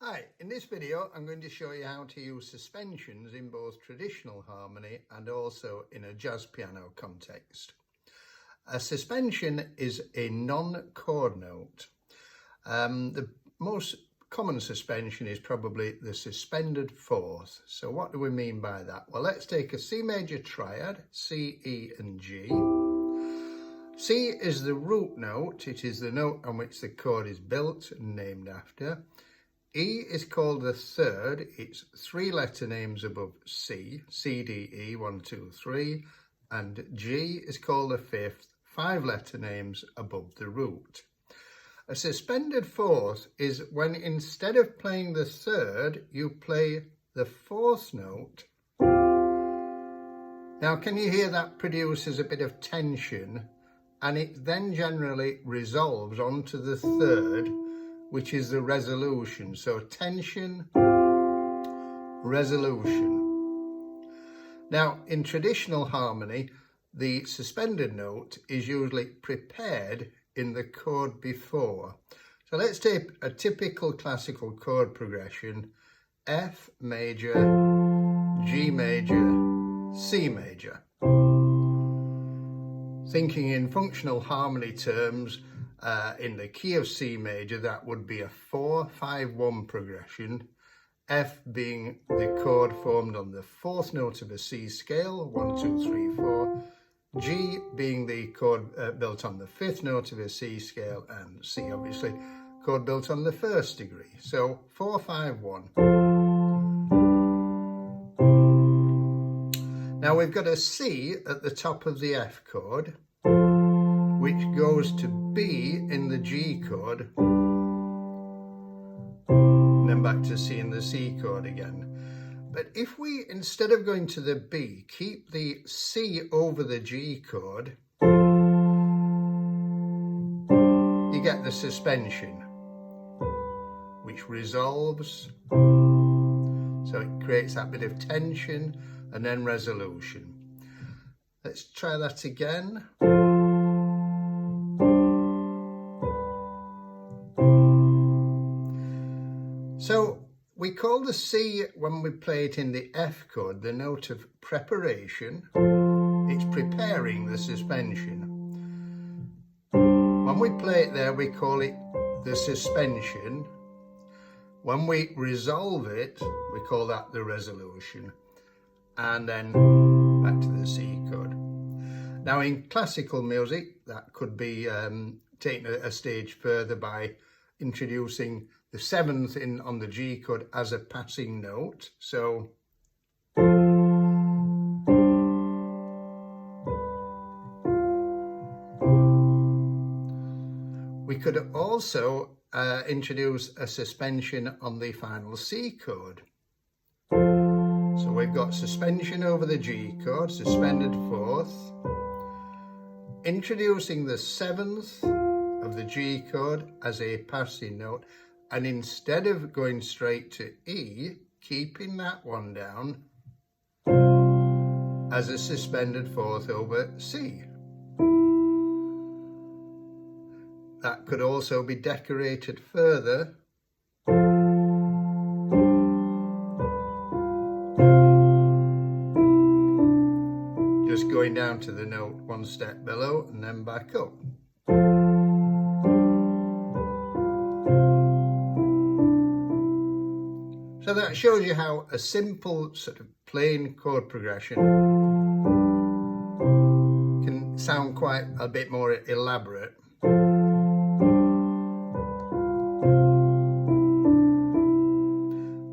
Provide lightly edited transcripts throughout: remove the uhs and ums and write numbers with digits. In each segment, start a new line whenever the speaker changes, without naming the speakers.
Hi, in this video I'm going to show you how to use suspensions in both traditional harmony and also in a jazz piano context. A suspension is a non-chord note. The most common suspension is probably the suspended fourth. So what do we mean by that? Well, let's take a C major triad, C, E and G. C is the root note. It is the note on which the chord is built and named after. E is called the third. It's 3 letter names above C, C, D, E, 1, 2, 3, and G is called the fifth, 5 letter names above the root. A suspended fourth is when instead of playing the third, you play the fourth note. Now, can you hear that produces a bit of tension, and it then generally resolves onto the third, which is the resolution. So tension, resolution. Now, in traditional harmony, the suspended note is usually prepared in the chord before. So let's take a typical classical chord progression: F major, G major, C major. Thinking in functional harmony terms, in the key of C major, that would be a 4-5-1 progression, F being the chord formed on the fourth note of a C scale, 1, 2, 3, 4, G being the chord built on the fifth note of a C scale, and C obviously chord built on the first degree. So 4-5-1. Now we've got a C at the top of the F chord, which goes to B in the G chord, and then back to C in the C chord again. But if we, instead of going to the B, keep the C over the G chord, you get the suspension, which resolves. So it creates that bit of tension and then resolution. Let's try that again. So we call the C, when we play it in the F chord, the note of preparation. It's preparing the suspension. When we play it there, we call it the suspension. When we resolve it, we call that the resolution. And then back to the C chord. Now in classical music, that could be taken a stage further by introducing the seventh in on the G chord as a passing note. So we could also introduce a suspension on the final C chord. So we've got suspension over the G chord, suspended fourth, introducing the seventh of the G chord as a passing note, and instead of going straight to E, keeping that one down as a suspended fourth over C. That could also be decorated further just going down to the note one step below and then back up. So that shows you how a simple sort of plain chord progression can sound quite a bit more elaborate.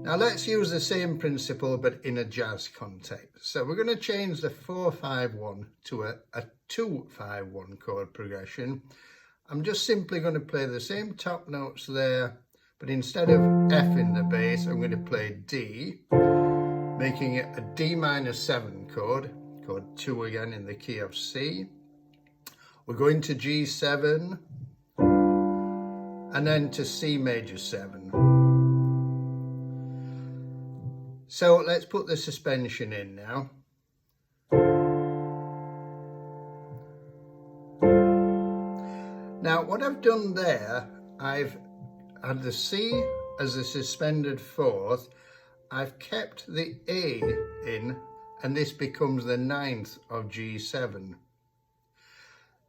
Now let's use the same principle but in a jazz context. So we're going to change the 4-5-1 to a 2-5-1 chord progression. I'm just simply going to play the same top notes there, but instead of F in the bass, I'm going to play D, making it a D minor 7 chord 2 again in the key of C. We're going to G7, and then to C major 7. So let's put the suspension in now. Now what I've done there, I've had the C as a suspended fourth, I've kept the A in, and this becomes the 9th of G7.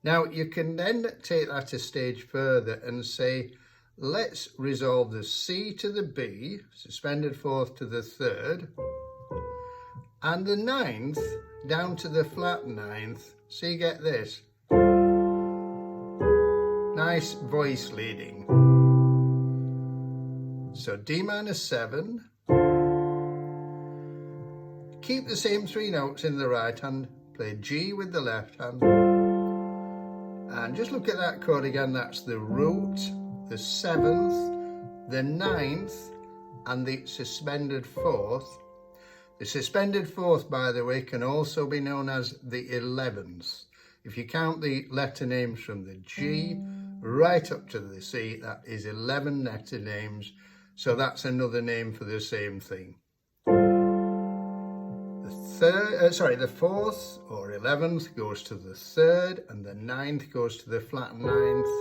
Now you can then take that a stage further and say, let's resolve the C to the B, suspended fourth to the 3rd, and the 9th down to the flat 9th. So you get this. Nice voice leading. So D minor 7. Keep the same 3 notes in the right hand. Play G with the left hand. And just look at that chord again. That's the root, the 7th, the 9th, and the suspended fourth. The suspended fourth, by the way, can also be known as the 11th. If you count the letter names from the G right up to the C, that is 11 letter names. So that's another name for the same thing. The 4th or 11th goes to the 3rd, and the 9th goes to the flat 9th.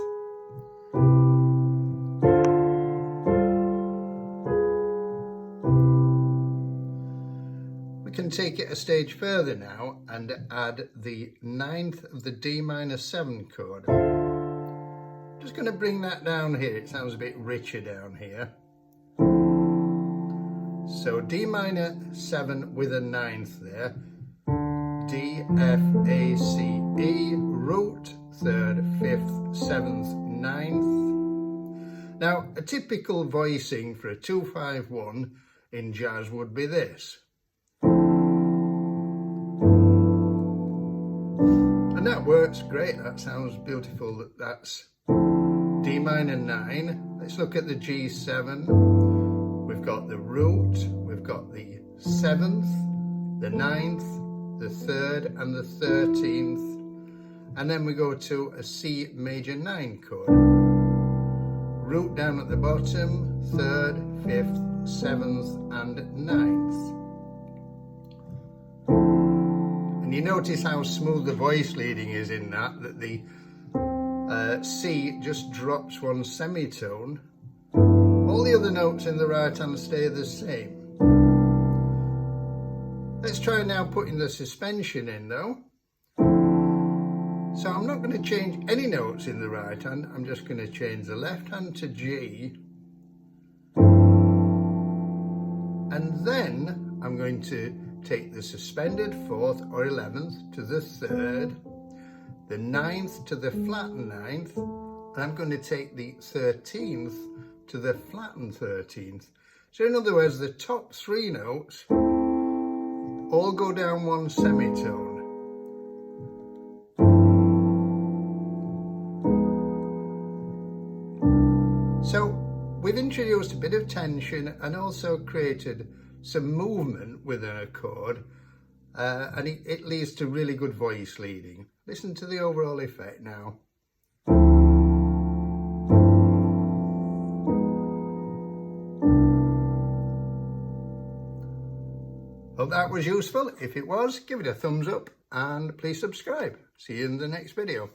We can take it a stage further now and add the 9th of the D minor 7 chord. Just going to bring that down here. It sounds a bit richer down here. So D minor 7 with a 9th there. D, F, A, C, E, root, 3rd, 5th, 7th, 9th. Now, a typical voicing for a 2-5-1 in jazz would be this. And that works great. That sounds beautiful. That's D minor 9. Let's look at the G7. We've got the root, we've got the 7th, the 9th, the 3rd and the 13th, and then we go to a C major 9 chord. Root down at the bottom, 3rd, 5th, 7th and 9th. And you notice how smooth the voice leading is in that the C just drops 1 semitone. All the other notes in the right hand stay the same. Let's try now putting the suspension in though. So I'm not going to change any notes in the right hand. I'm just going to change the left hand to G. And then I'm going to take the suspended 4th or 11th to the 3rd, the 9th to the flat 9th, and I'm going to take the 13th to the flattened 13th. So in other words, the top 3 notes all go down 1 semitone. So we've introduced a bit of tension and also created some movement within a chord, and it leads to really good voice leading. Listen to the overall effect now. Hope that was useful. If it was, give it a thumbs up and please subscribe. See you in the next video.